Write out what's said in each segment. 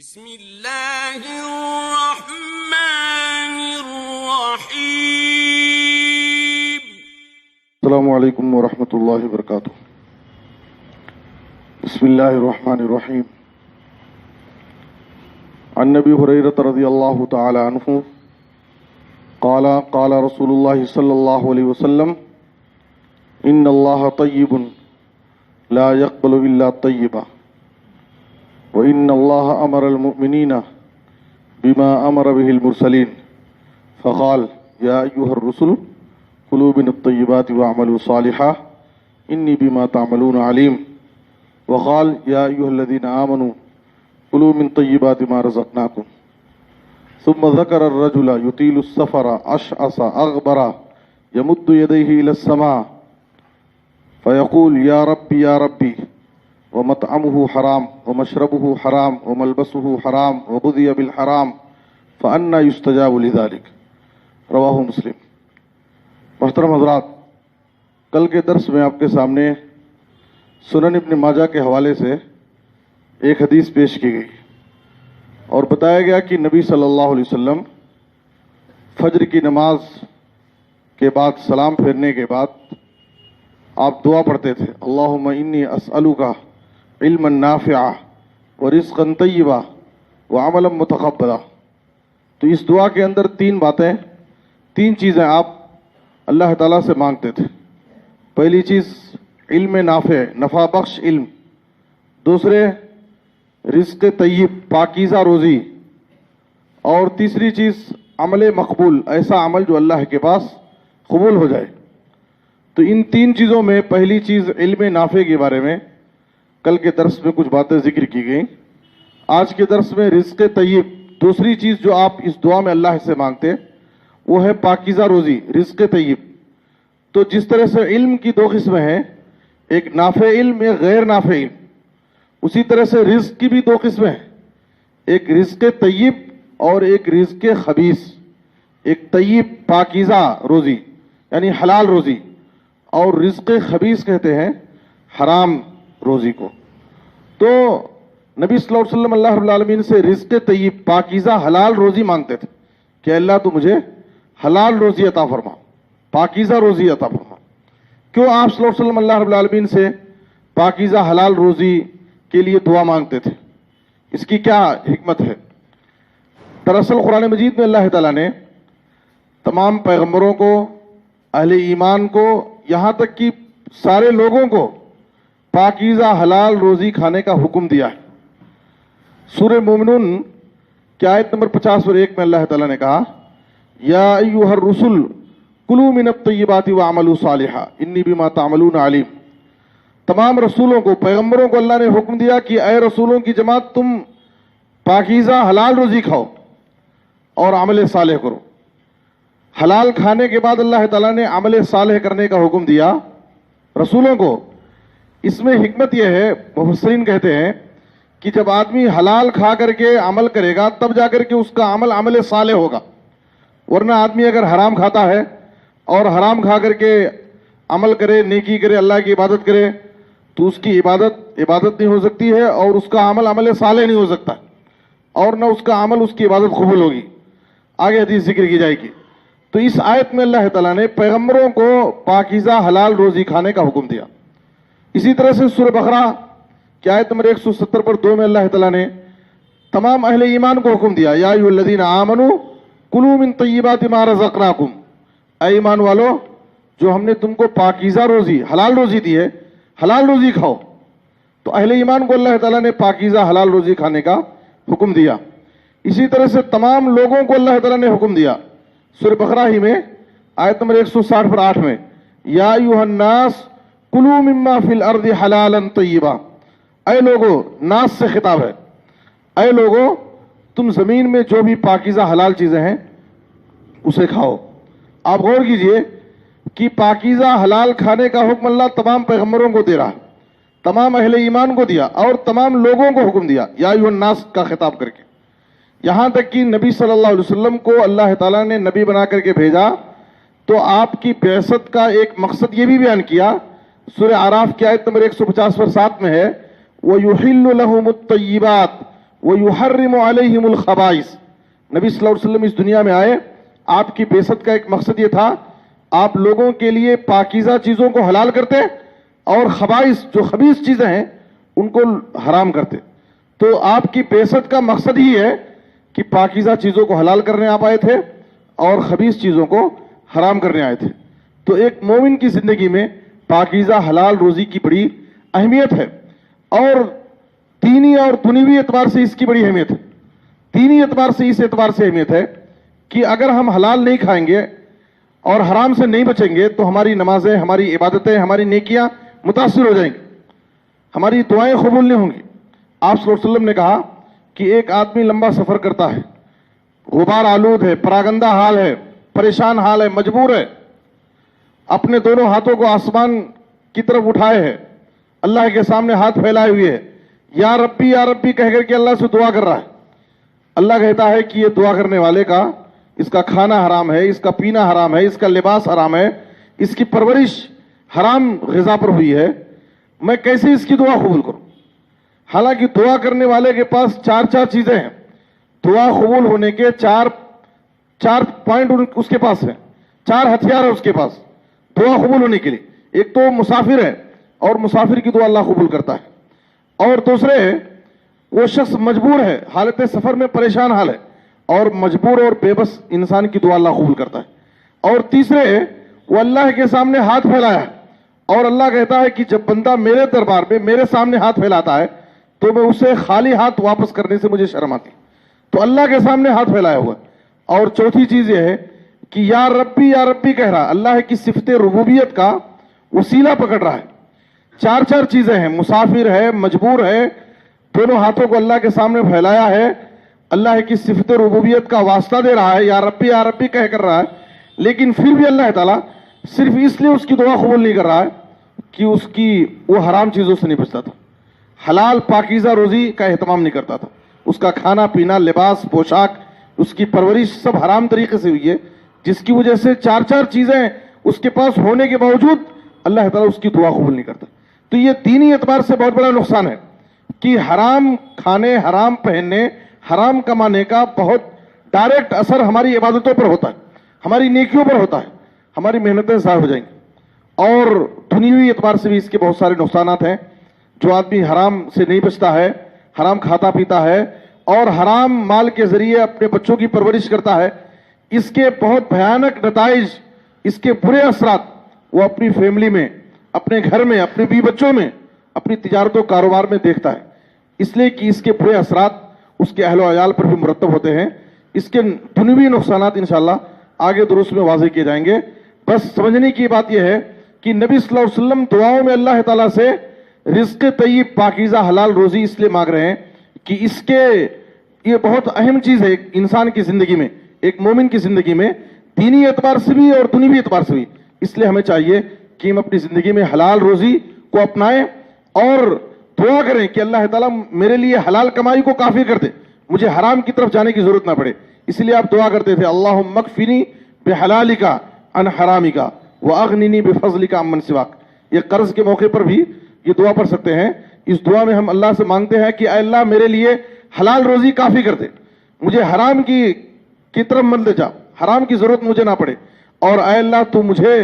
بسم اللہ الرحمن الرحیم۔ السلام علیکم ورحمۃ اللہ وبرکاتہ۔ بسم اللہ الرحمن الرحیم۔ عن نبی ہریرہ رضی اللہ تعالی عنہ قال قال رسول اللہ صلی اللہ علیہ وسلم ان اللہ طیب لا يقبل الا طیبا وان اللہ امر المؤمنین بما امر به المرسلین فقال یا ایھا الرسل كلوا من الطیبات واعملوا صالحا انی بما تعملون علیم وقال یا ایھا الذین آمنوا كلوا من طیبات ما رزقناکم ثم ذکر الرجل یطیل السفر اشعث اغبر یمد یدیہ الی السماء فیقول یا ربی ومطعمه حرام ومشربه حرام وملبسه حرام وغذی بالحرام فأنا يستجاب لذلك رواہ مسلم۔ محترم حضرات، کل کے درس میں آپ کے سامنے سنن ابن ماجہ کے حوالے سے ایک حدیث پیش کی گئی اور بتایا گیا کہ نبی صلی اللہ علیہ وسلم فجر کی نماز کے بعد سلام پھیرنے کے بعد آپ دعا پڑھتے تھے، اللہم انی اسألک علما نافعا ورزقا طیبا وعملا متقبلا۔ تو اس دعا کے اندر تین چیزیں آپ اللہ تعالیٰ سے مانگتے تھے۔ پہلی چیز علم نافع، نفع بخش علم، دوسرے رزق طیب، پاکیزہ روزی، اور تیسری چیز عمل مقبول، ایسا عمل جو اللہ کے پاس قبول ہو جائے۔ تو ان تین چیزوں میں پہلی چیز علم نافع کے بارے میں کل کے درس میں کچھ باتیں ذکر کی گئیں۔ آج کے درس میں رزق طیب، دوسری چیز جو آپ اس دعا میں اللہ سے مانگتے وہ ہے پاکیزہ روزی، رزق طیب۔ تو جس طرح سے علم کی دو قسمیں ہیں، ایک نافع علم، ایک غیر نافع علم، اسی طرح سے رزق کی بھی دو قسمیں ہیں، ایک رزق طیب اور ایک رزق خبیث۔ ایک طیب پاکیزہ روزی یعنی حلال روزی، اور رزق خبیث کہتے ہیں حرام روزی کو۔ تو نبی صلی اللہ علیہ وسلم اللہ رب العالمین سے رزق طیب، پاکیزہ حلال روزی مانگتے تھے کہ اللہ تو مجھے حلال روزی عطا فرما، پاکیزہ روزی عطا فرما۔ کیوں آپ صلی اللہ علیہ وسلم اللہ رب العالمین سے پاکیزہ حلال روزی کے لیے دعا مانگتے تھے؟ اس کی کیا حکمت ہے؟ دراصل قرآن مجید میں اللہ تعالیٰ نے تمام پیغمبروں کو، اہل ایمان کو، یہاں تک کہ سارے لوگوں کو پاکیزہ حلال روزی کھانے کا حکم دیا ہے۔ سورہ مومنون کی آیت نمبر 50 اور 1 میں اللہ تعالیٰ نے کہا، یا ایھا الرسل کلوا من الطیبات واعملوا صالحا انی بما تعملون علیم۔ تمام رسولوں کو، پیغمبروں کو اللہ نے حکم دیا کہ اے رسولوں کی جماعت، تم پاکیزہ حلال روزی کھاؤ اور عمل صالح کرو۔ حلال کھانے کے بعد اللہ تعالیٰ نے عمل صالح کرنے کا حکم دیا رسولوں کو۔ اس میں حکمت یہ ہے، مفسرین کہتے ہیں کہ جب آدمی حلال کھا کر کے عمل کرے گا تب جا کر کے اس کا عمل صالح ہوگا، ورنہ آدمی اگر حرام کھاتا ہے اور حرام کھا کر کے عمل کرے، نیکی کرے، اللہ کی عبادت کرے، تو اس کی عبادت نہیں ہو سکتی ہے، اور اس کا عمل صالح نہیں ہو سکتا، اور نہ اس کا عمل، اس کی عبادت قبول ہوگی۔ آگے حدیث ذکر کی جائے گی۔ تو اس آیت میں اللہ تعالیٰ نے پیغمبروں کو پاکیزہ حلال روزی کھانے کا حکم دیا۔ اسی طرح سے سورہ بقرہ کی آیت نمبر 170 پر 2 میں اللہ تعالیٰ نے تمام اہل ایمان کو حکم دیا، یا ایھا الذین آمنوا کلوا من طیبات ما رزقناکم، اے ایمان والو، جو ہم نے تم کو پاکیزہ روزی، حلال روزی دی ہے، حلال روزی کھاؤ۔ تو اہل ایمان کو اللہ تعالیٰ نے پاکیزہ حلال روزی کھانے کا حکم دیا۔ اسی طرح سے تمام لوگوں کو اللہ تعالیٰ نے حکم دیا، سورہ بقرہ ہی میں آیت نمبر 160 پر 8 میں، یا ایھا الناس کلوا مما فی الارض حلالا طیبا، اے لوگو، ناس سے خطاب ہے، اے لوگو تم زمین میں جو بھی پاکیزہ حلال چیزیں ہیں اسے کھاؤ۔ آپ غور کیجئے کہ پاکیزہ حلال کھانے کا حکم اللہ تمام پیغمبروں کو دے رہا ہے، تمام اہل ایمان کو دیا، اور تمام لوگوں کو حکم دیا یا ایھا الناس کا خطاب کر کے۔ یہاں تک کہ نبی صلی اللہ علیہ وسلم کو اللہ تعالیٰ نے نبی بنا کر کے بھیجا تو آپ کی بعثت کا ایک مقصد یہ بھی بیان کیا، سورہ اعراف کی آیت نمبر 150 پر 7 میں ہے، وَيُحِلُّ لَهُمُ الطَّيِّبَاتِ وَيُحَرِّمُ عَلَيْهِمُ الْخَبَائِثَ. نبی صلی اللہ علیہ وسلم اس دنیا میں آئے, آپ کی بعثت کا ایک مقصد یہ تھا, آپ لوگوں کے لیے پاکیزہ چیزوں کو حلال کرتے اور خبائث جو خبیث چیزیں ہیں ان کو حرام کرتے. تو آپ کی بعثت کا مقصد ہی ہے کہ پاکیزہ چیزوں کو حلال کرنے آپ آئے تھے اور خبیث چیزوں کو حرام کرنے آئے تھے. تو ایک مومن کی زندگی میں پاکیزہ حلال روزی کی بڑی اہمیت ہے, اور دینی اور دنیوی اعتبار سے اس کی بڑی اہمیت ہے. دینی اعتبار سے اس اعتبار سے اہمیت ہے کہ اگر ہم حلال نہیں کھائیں گے اور حرام سے نہیں بچیں گے تو ہماری نمازیں, ہماری عبادتیں, ہماری نیکیاں متاثر ہو جائیں گی, ہماری دعائیں قبول نہیں ہوں گی. آپ صلی اللہ علیہ وسلم نے کہا کہ ایک آدمی لمبا سفر کرتا ہے, غبار آلود ہے, پراگندہ حال ہے, پریشان حال ہے, مجبور ہے, اپنے دونوں ہاتھوں کو آسمان کی طرف اٹھائے ہے, اللہ کے سامنے ہاتھ پھیلائے ہوئے ہے, یا ربی کہہ کر کے اللہ سے دعا کر رہا ہے. اللہ کہتا ہے کہ یہ دعا کرنے والے کا, اس کا کھانا حرام ہے, اس کا پینا حرام ہے, اس کا لباس حرام ہے, اس کی پرورش حرام غذا پر ہوئی ہے, میں کیسے اس کی دعا قبول کروں؟ حالانکہ دعا کرنے والے کے پاس چار چیزیں ہیں, دعا قبول ہونے کے چار پوائنٹ اس کے پاس ہیں, 4 ہتھیار ہے اس کے پاس دعا قبول ہونے کے لیے. ایک تو مسافر ہے اور مسافر کی دعا اللہ قبول کرتا ہے, اور دوسرے وہ شخص مجبور ہے, حالت سفر میں پریشان حال ہے, اور مجبور اور بے بس انسان کی دعا اللہ قبول کرتا ہے. اور تیسرے وہ اللہ کے سامنے ہاتھ پھیلایا ہے, اور اللہ کہتا ہے کہ جب بندہ میرے دربار میں میرے سامنے ہاتھ پھیلاتا ہے تو میں اسے خالی ہاتھ واپس کرنے سے مجھے شرم آتی. تو اللہ کے سامنے ہاتھ پھیلایا ہوا ہے. اور چوتھی چیز یہ ہے کہ یا ربی کہہ رہا, اللہ کی صفت ربوبیت کا وسیلہ پکڑ رہا ہے. 4 چیزیں ہیں, مسافر ہے, مجبور ہے, دونوں ہاتھوں کو اللہ کے سامنے پھیلایا ہے, اللہ کی صفت ربوبیت کا واسطہ دے رہا ہے, یا ربی کہہ کر رہا ہے, لیکن پھر بھی اللہ تعالیٰ صرف اس لیے اس کی دعا قبول نہیں کر رہا ہے کہ اس کی وہ حرام چیزوں سے نہیں بچتا تھا, حلال پاکیزہ روزی کا اہتمام نہیں کرتا تھا, اس کا کھانا پینا, لباس, پوشاک, اس کی پرورش سب حرام طریقے سے ہوئی ہے, جس کی وجہ سے 4 چیزیں اس کے پاس ہونے کے باوجود اللہ تعالیٰ اس کی دعا قبول نہیں کرتا. تو یہ دینی اعتبار سے بہت بڑا نقصان ہے کہ حرام کھانے, حرام پہننے, حرام کمانے کا بہت ڈائریکٹ اثر ہماری عبادتوں پر ہوتا ہے, ہماری نیکیوں پر ہوتا ہے, ہماری محنتیں ضائع ہو جائیں گی. اور دنیوی اعتبار سے بھی اس کے بہت سارے نقصانات ہیں. جو آدمی حرام سے نہیں بچتا ہے, حرام کھاتا پیتا ہے اور حرام مال کے ذریعے اپنے بچوں کی پرورش کرتا ہے, اس کے بہت بھیانک نتائج, اس کے برے اثرات وہ اپنی فیملی میں, اپنے گھر میں, اپنے بیوی بچوں میں, اپنی تجارت و کاروبار میں دیکھتا ہے. اس لیے کہ اس کے برے اثرات اس کے اہل و عیال پر بھی مرتب ہوتے ہیں. اس کے دنیوی نقصانات انشاءاللہ آگے دروس میں واضح کیے جائیں گے. بس سمجھنے کی بات یہ ہے کہ نبی صلی اللہ علیہ وسلم دعاؤں میں اللہ تعالیٰ سے رزق طیب, پاکیزہ حلال روزی اس لیے مانگ رہے ہیں کہ اس کے یہ بہت اہم چیز ہے ایک انسان کی زندگی میں, ایک مومن کی زندگی میں, دینی اعتبار سے بھی اور دنیوی اعتبار سے بھی. اس لیے ہمیں چاہیے کہ ہم اپنی زندگی میں حلال روزی کو اپنائیں اور دعا کریں کہ اللہ تعالیٰ میرے لیے حلال کمائی کو کافی کر دے, مجھے حرام کی طرف جانے کی ضرورت نہ پڑے. اس لیے آپ دعا کرتے تھے, اللہم اکفنی بحلالک عن حرامک واغننی بفضلک عمن سواک. یہ قرض کے موقع پر بھی یہ دعا پڑھ سکتے ہیں. اس دعا میں ہم اللہ سے مانگتے ہیں کہ اے اللہ میرے لیے حلال روزی کافی کر دے, مجھے حرام کی طرف مت لے جا, حرام کی ضرورت مجھے نہ پڑے, اور اے اللہ تو مجھے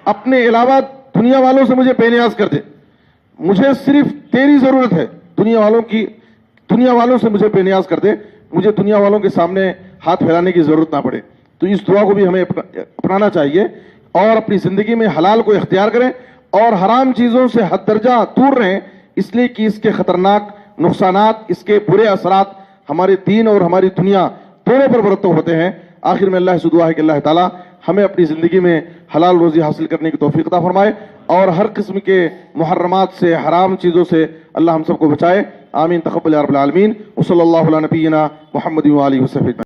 اپنے علاوہ دنیا والوں سے مجھے بے نیاز کر دے, مجھے صرف تیری ضرورت ہے, دنیا والوں سے مجھے بے نیاز کر دے, مجھے دنیا والوں کے سامنے ہاتھ پھیلانے کی ضرورت نہ پڑے. تو اس دعا کو بھی ہمیں اپنانا چاہیے اور اپنی زندگی میں حلال کو اختیار کریں اور حرام چیزوں سے حد درجہ دور رہیں, اس لیے کہ اس کے خطرناک نقصانات, اس کے برے اثرات ہمارے دین اور ہماری دنیا دونوں پر مرتب ہوتے ہیں. آخر میں اللہ سے دعا ہے کہ اللہ تعالیٰ ہمیں اپنی زندگی میں حلال روزی حاصل کرنے کی توفیق عطا فرمائے اور ہر قسم کے محرمات سے, حرام چیزوں سے اللہ ہم سب کو بچائے. آمین. تقبل یا رب العالمین. وصلی اللہ علی نبینا محمد و آلہ وصحبہ.